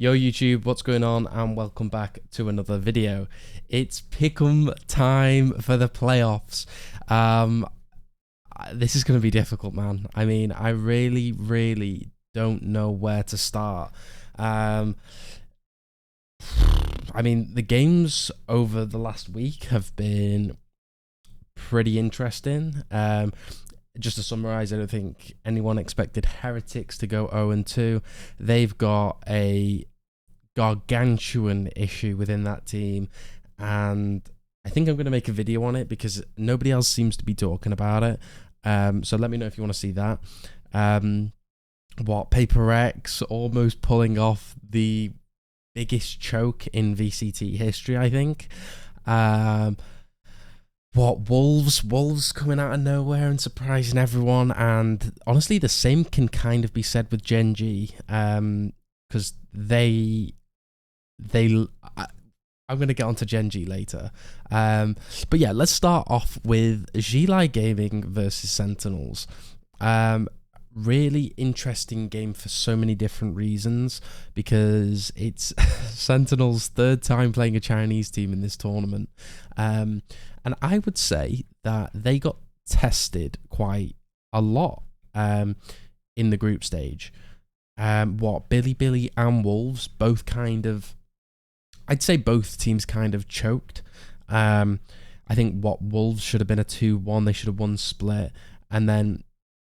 Yo YouTube, what's going on, and welcome back to another video. It's pick'em time for the playoffs. This is going to be difficult, man. I mean, I really don't know where to start. I mean, the games over the last week have been pretty interesting. Just to summarize, I don't think anyone expected Heretics to go 0-2. They've got a gargantuan issue within that team, and I think I'm going to make a video on it because nobody else seems to be talking about it. So let me know if you want to see that. Paper X almost pulling off the biggest choke in VCT history, I think. Wolves coming out of nowhere and surprising everyone, and honestly the same can kind of be said with Gen G, because I'm going to get onto Gen G later, but yeah, let's start off with Gili Gaming versus Sentinels. Really interesting game for so many different reasons, because it's Sentinels' third time playing a Chinese team in this tournament, and I would say that they got tested quite a lot in the group stage. Billy and Wolves both kind of, I'd say both teams kind of choked. I think Wolves should have been a 2-1, they should have won split, and then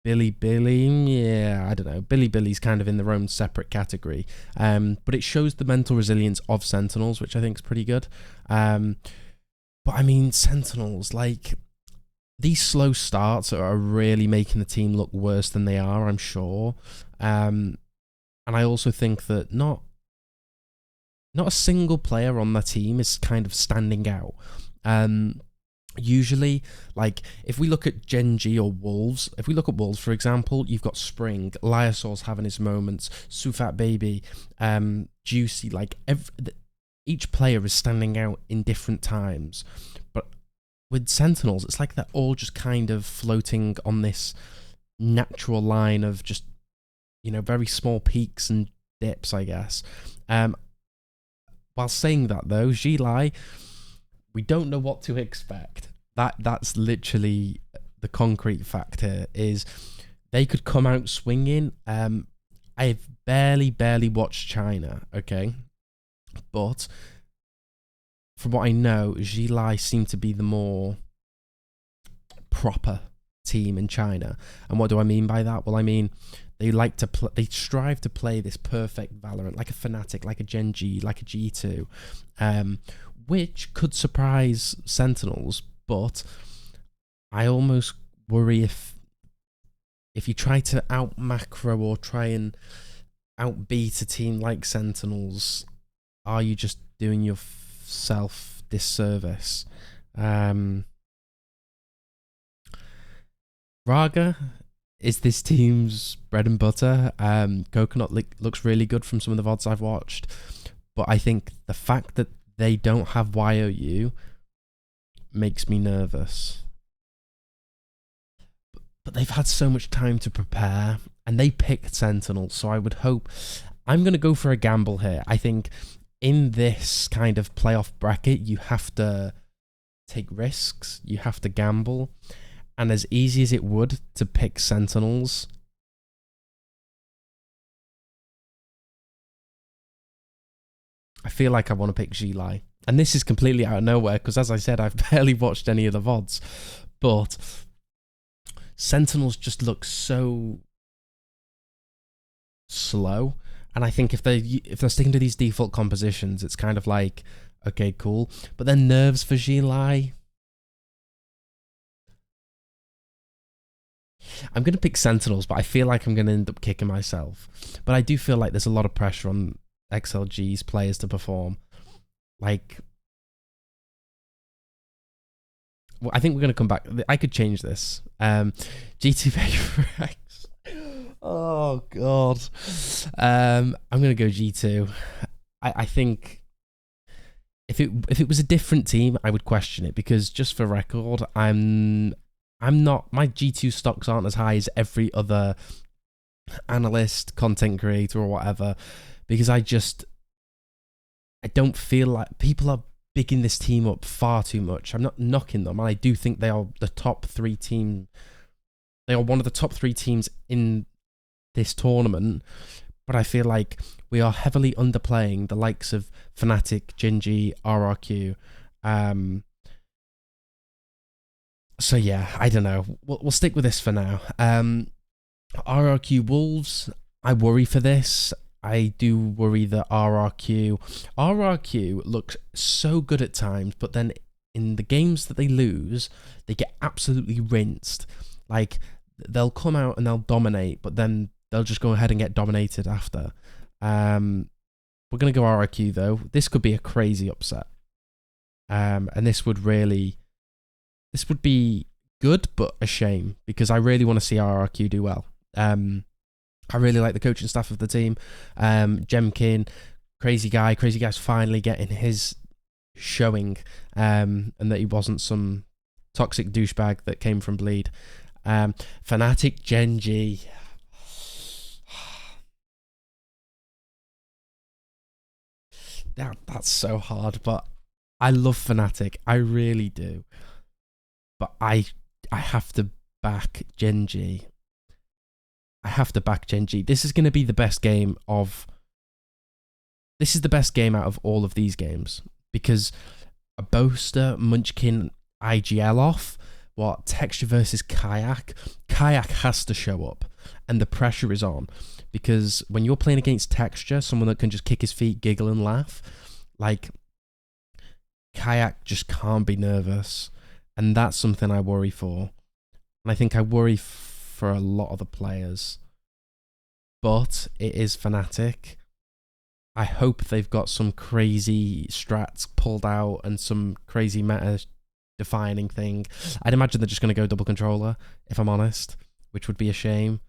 Billy, yeah, I don't know. Billy's kind of in their own separate category. But it shows the mental resilience of Sentinels, which I think is pretty good. But I mean, Sentinels, like, these slow starts are really making the team look worse than they are, I'm sure. And I also think that not a single player on the team is kind of standing out. Usually, like, if we look at Gen G or Wolves, if we look at Wolves, for example, you've got Spring, Lyosaur's having his moments, Sufat Baby, Juicy, like, each player is standing out in different times. But with Sentinels, it's like they're all just kind of floating on this natural line of just, you know, very small peaks and dips, I guess. While saying that, though, Gili, we don't know what to expect. That's literally the concrete fact here, is they could come out swinging. I've barely watched China, okay? But from what I know, Gili seem to be the more proper team in China. And what do I mean by that? Well, I mean, they like to they strive to play this perfect Valorant, like a Fnatic, like a Gen G, like a G2, which could surprise Sentinels. But I almost worry if you try to out macro or try and outbeat a team like Sentinels, are you just doing yourself disservice? Raga is this team's bread and butter. Coconut looks really good from some of the VODs I've watched, but I think the fact that they don't have YOU makes me nervous. But they've had so much time to prepare, and they picked Sentinels, so I would hope. I'm going to go for a gamble here. I think in this kind of playoff bracket, you have to take risks, you have to gamble, and as easy as it would to pick Sentinels, I feel like I want to pick Gili. And this is completely out of nowhere, because as I said, I've barely watched any of the VODs. But Sentinels just look so slow. And I think if they're sticking to these default compositions, it's kind of like, okay, cool. But then nerves for Gili. I'm going to pick Sentinels, but I feel like I'm going to end up kicking myself. But I do feel like there's a lot of pressure on XLG's players to perform. Like, well, I think we're going to come back. I could change this. GT Paper X. Oh, God. I'm going to go G2. I think if it was a different team, I would question it, because just for record, I'm not, my G2 stocks aren't as high as every other analyst, content creator, or whatever, because I just I don't feel like people are bigging this team up far too much. I'm not knocking them, and I do think they are the top 3 team. They are one of the top 3 teams in this tournament, but I feel like we are heavily underplaying the likes of Fnatic, Gen.G, RRQ. So yeah, I don't know. We'll stick with this for now. RRQ Wolves, I worry for this. I do worry that RRQ looks so good at times, but then in the games that they lose, they get absolutely rinsed. Like, they'll come out and they'll dominate, but then they'll just go ahead and get dominated after. We're going to go RRQ, though. This could be a crazy upset. And this would be good, but a shame, because I really want to see RRQ do well. I really like the coaching staff of the team. Jemkin, crazy guy's finally getting his showing, and that he wasn't some toxic douchebag that came from Bleed. Fnatic, Gen.G. That's so hard, but I love Fnatic. I really do. But I have to back Gen.G. This is going to be the best game of... This is the best game out of all of these games, because a Boaster, Munchkin, IGL off. What? Texture versus Kayak? Kayak has to show up, and the pressure is on, because when you're playing against Texture, someone that can just kick his feet, giggle and laugh, like, Kayak just can't be nervous, and that's something I worry for. And I think I worry for a lot of the players, but it is Fnatic. I hope they've got some crazy strats pulled out and some crazy meta defining thing. I'd imagine they're just going to go double controller, if I'm honest, which would be a shame.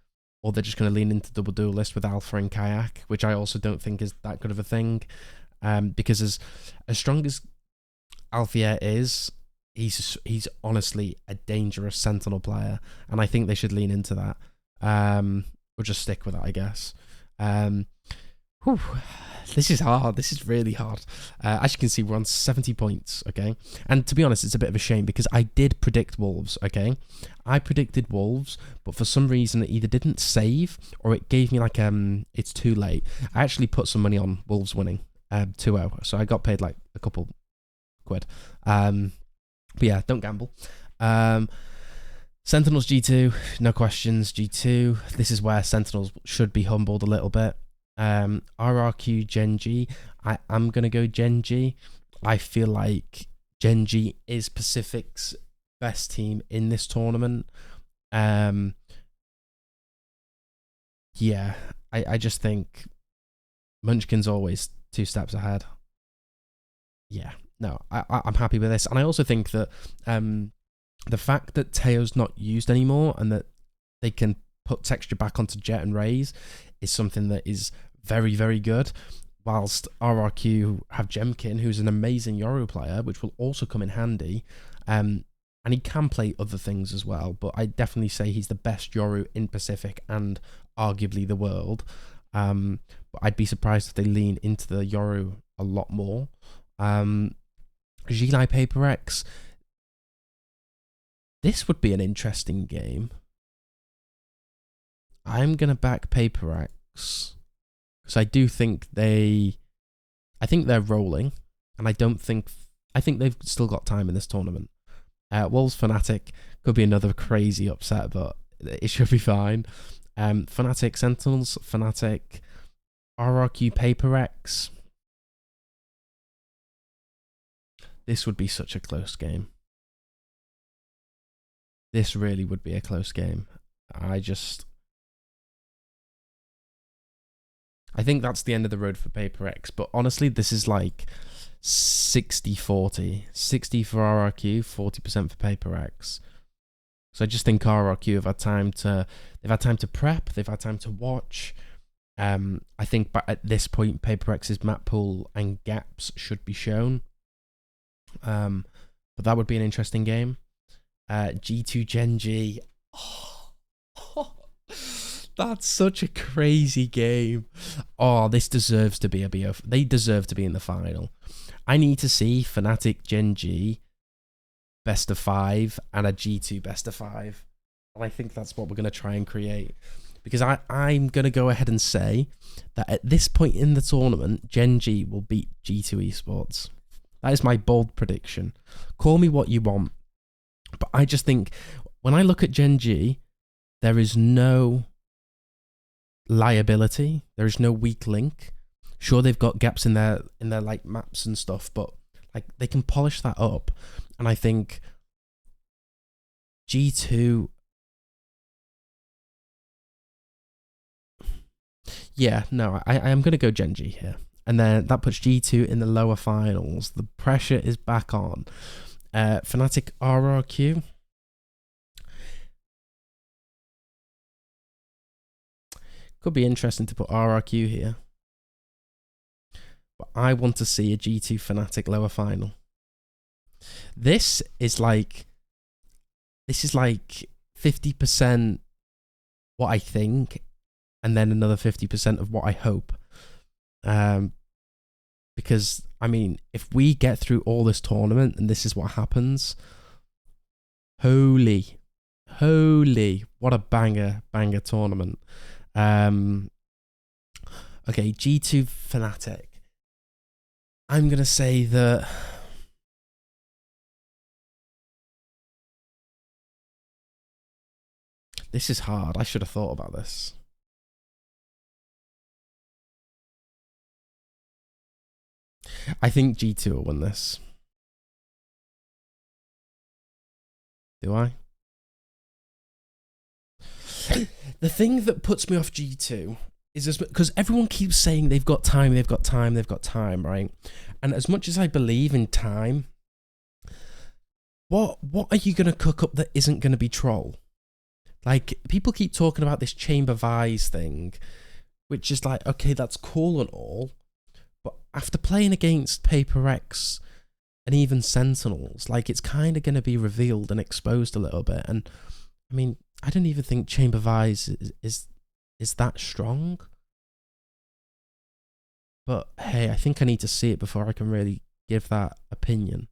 Or they're just going to lean into double duelist with Alpha and Kayak, which I also don't think is that good of a thing. Because as strong as Alpha is, he's honestly a dangerous Sentinel player, and I think they should lean into that. Or just stick with that, I guess. This is hard. This is really hard. As you can see, we're on 70 points, okay? And to be honest, it's a bit of a shame, because I did predict Wolves, okay? I predicted Wolves, but for some reason it either didn't save, or it gave me like, it's too late. I actually put some money on Wolves winning 2-0, so I got paid like a couple quid. But yeah, don't gamble. Sentinels G2, no questions, G2. This is where Sentinels should be humbled a little bit. RRQ, Gen.G. I am going to go Gen.G. I feel like Gen.G is Pacific's best team in this tournament. Yeah, I just think Munchkin's always 2 steps ahead. Yeah, no, I'm happy with this. And I also think that the fact that Teo's not used anymore, and that they can put texture back onto Jet and Raze, is something that is very, very good. Whilst RRQ have Jemkin, who's an amazing Yoru player, which will also come in handy. And he can play other things as well, but I definitely say he's the best Yoru in Pacific and arguably the world. But I'd be surprised if they lean into the Yoru a lot more. Gilai Paper X. This would be an interesting game. I'm going to back Paper X, because I do think I think they're rolling, and I think they've still got time in this tournament. Wolves Fnatic could be another crazy upset, but it should be fine. Fnatic Sentinels, Fnatic, RRQ Paper X. This would be such a close game. This really would be a close game. I think that's the end of the road for Paper X, but honestly, this is like 60-40. 60 for RRQ, 40% for Paper X. So I just think RRQ have had time to prep, they've had time to watch. I think at this point, Paper X's map pool and gaps should be shown. But that would be an interesting game. G2 Gen.G. That's such a crazy game. Oh, this deserves to be a BO. They deserve to be in the final. I need to see Fnatic Gen G best of 5 and a G2 best of 5. And I think that's what we're going to try and create. Because I'm going to go ahead and say that at this point in the tournament, Gen G will beat G2 Esports. That is my bold prediction. Call me what you want. But I just think, when I look at Gen G, there is no liability. There is no weak link. Sure, they've got gaps in their like maps and stuff, but like they can polish that up. And I think G2... Yeah, no, I am going to go Gen G here. And then that puts G2 in the lower finals. The pressure is back on. Fnatic RRQ. Could be interesting to put RRQ here. But I want to see a G2 Fnatic lower final. This is like 50% what I think, and then another 50% of what I hope. Because, I mean, if we get through all this tournament and this is what happens, holy, what a banger tournament. Okay, G2 Fnatic. I'm going to say that... This is hard. I should have thought about this. I think G2 will win this. Do I? The thing that puts me off G2 is because everyone keeps saying they've got time, right? And as much as I believe in time, what are you going to cook up that isn't going to be troll? Like, people keep talking about this Chamber Vise thing, which is like, okay, that's cool and all, but after playing against Paper X and even Sentinels, like, it's kind of going to be revealed and exposed a little bit. And I mean, I don't even think Chamber Vise is that strong. But hey, I think I need to see it before I can really give that opinion.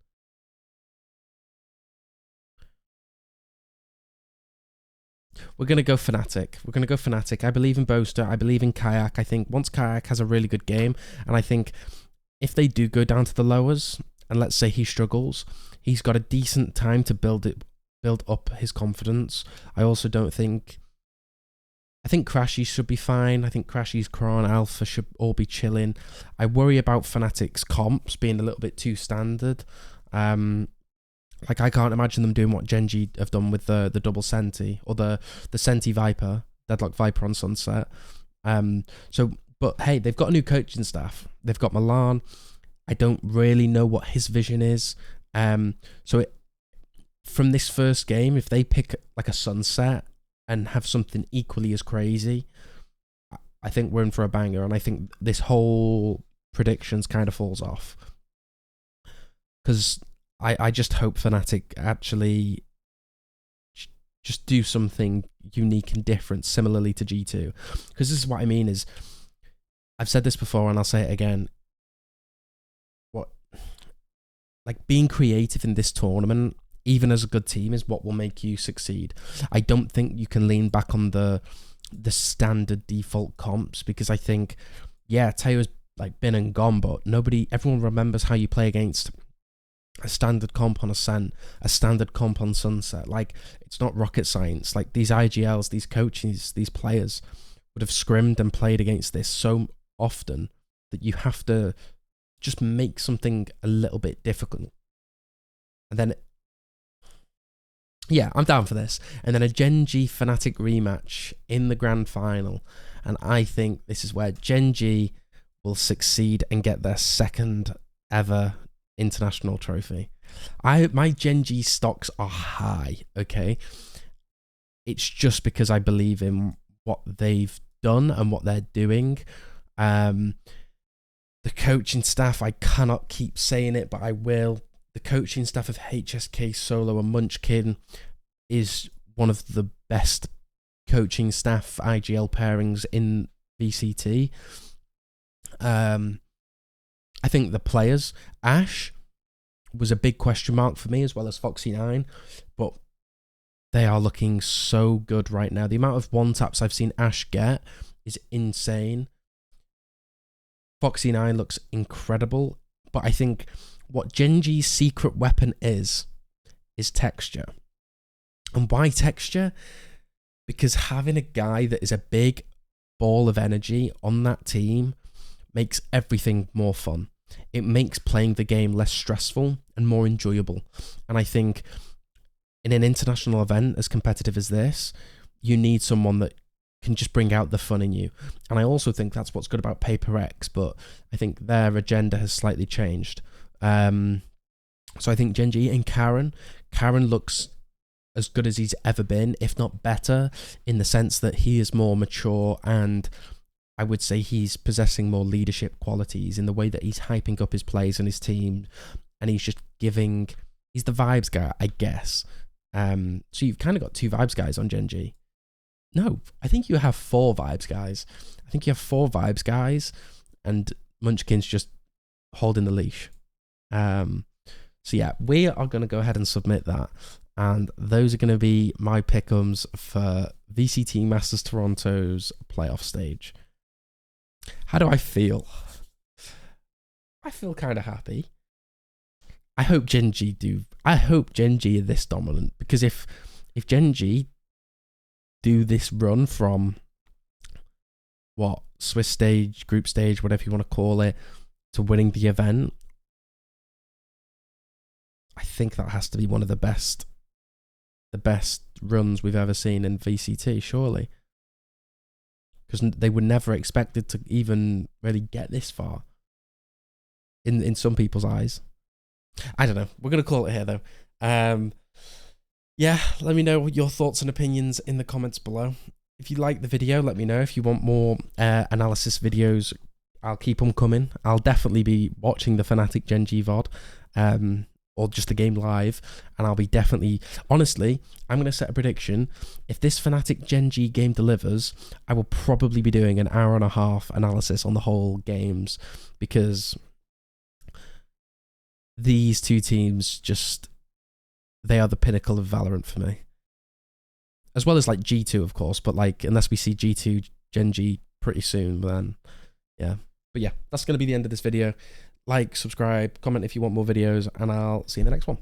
We're going to go Fnatic. I believe in Boaster. I believe in Kayak. I think once Kayak has a really good game, and I think if they do go down to the lowers, and let's say he struggles, he's got a decent time to build up his confidence. I also don't think... I think Crashy should be fine. I think Crashy's Kron, Alpha should all be chilling. I worry about Fnatic's comps being a little bit too standard. Like, I can't imagine them doing what Gen G have done with the double Senti, or the Senti Viper, Deadlock Viper on Sunset. But hey, they've got a new coaching staff. They've got Milan. I don't really know what his vision is. From this first game, if they pick like a Sunset and have something equally as crazy, I think we're in for a banger. And I think this whole predictions kind of falls off. Because I just hope Fnatic actually just do something unique and different, similarly to G2. Because this is what I mean is, I've said this before and I'll say it again. Like, being creative in this tournament, even as a good team, is what will make you succeed. I don't think you can lean back on the standard default comps, because I think, yeah, Teo's like been and gone, but everyone remembers how you play against a standard comp on Ascent, a standard comp on Sunset. Like, it's not rocket science. Like, these IGLs, these coaches, these players would have scrimmed and played against this so often that you have to just make something a little bit difficult. And then, yeah, I'm down for this. And then a Gen G Fnatic rematch in the grand final. And I think this is where Gen G will succeed and get their second ever international trophy. My Gen G stocks are high, okay? It's just because I believe in what they've done and what they're doing. The coaching staff, I cannot keep saying it, but I will. The coaching staff of HSK, Solo and Munchkin is one of the best coaching staff IGL pairings in VCT. I think the players, Ash was a big question mark for me, as well as Foxy9, but they are looking so good right now. The amount of one-taps I've seen Ash get is insane. Foxy9 looks incredible, but I think what Gen.G's secret weapon is texture. And why texture? Because having a guy that is a big ball of energy on that team makes everything more fun. It makes playing the game less stressful and more enjoyable. And I think in an international event as competitive as this, you need someone that can just bring out the fun in you. And I also think that's what's good about Paper X, but I think their agenda has slightly changed. So I think Gen.G and Karen looks as good as he's ever been, if not better, in the sense that he is more mature, and I would say he's possessing more leadership qualities in the way that he's hyping up his plays and his team, and he's just giving, he's the vibes guy, I guess. So you've kind of got 2 vibes guys on Gen.G. No, I think you have 4 vibes guys. I think you have 4 vibes guys, and Munchkin's just holding the leash. So yeah, we are going to go ahead and submit that. And those are going to be my pick'ems for VCT Masters Toronto's playoff stage. How do I feel? I feel kind of happy. I hope Gen.G are this dominant, because if Gen.G do this run from what, Swiss stage, group stage, whatever you want to call it, to winning the event, I think that has to be one of the best runs we've ever seen in VCT, surely. Because they were never expected to even really get this far in some people's eyes. I don't know. We're going to call it here, though. Yeah, let me know your thoughts and opinions in the comments below. If you like the video, let me know. If you want more analysis videos, I'll keep them coming. I'll definitely be watching the Fnatic Gen.G VOD. Or just the game live, and I'll be definitely, honestly, I'm going to set a prediction. If this Fnatic Gen.G game delivers, I will probably be doing an hour-and-a-half analysis on the whole games, because these 2 teams just, they are the pinnacle of Valorant for me. As well as like G2, of course, but like, unless we see G2 Gen.G pretty soon, then yeah. But yeah, that's going to be the end of this video. Like, subscribe, comment if you want more videos, and I'll see you in the next one.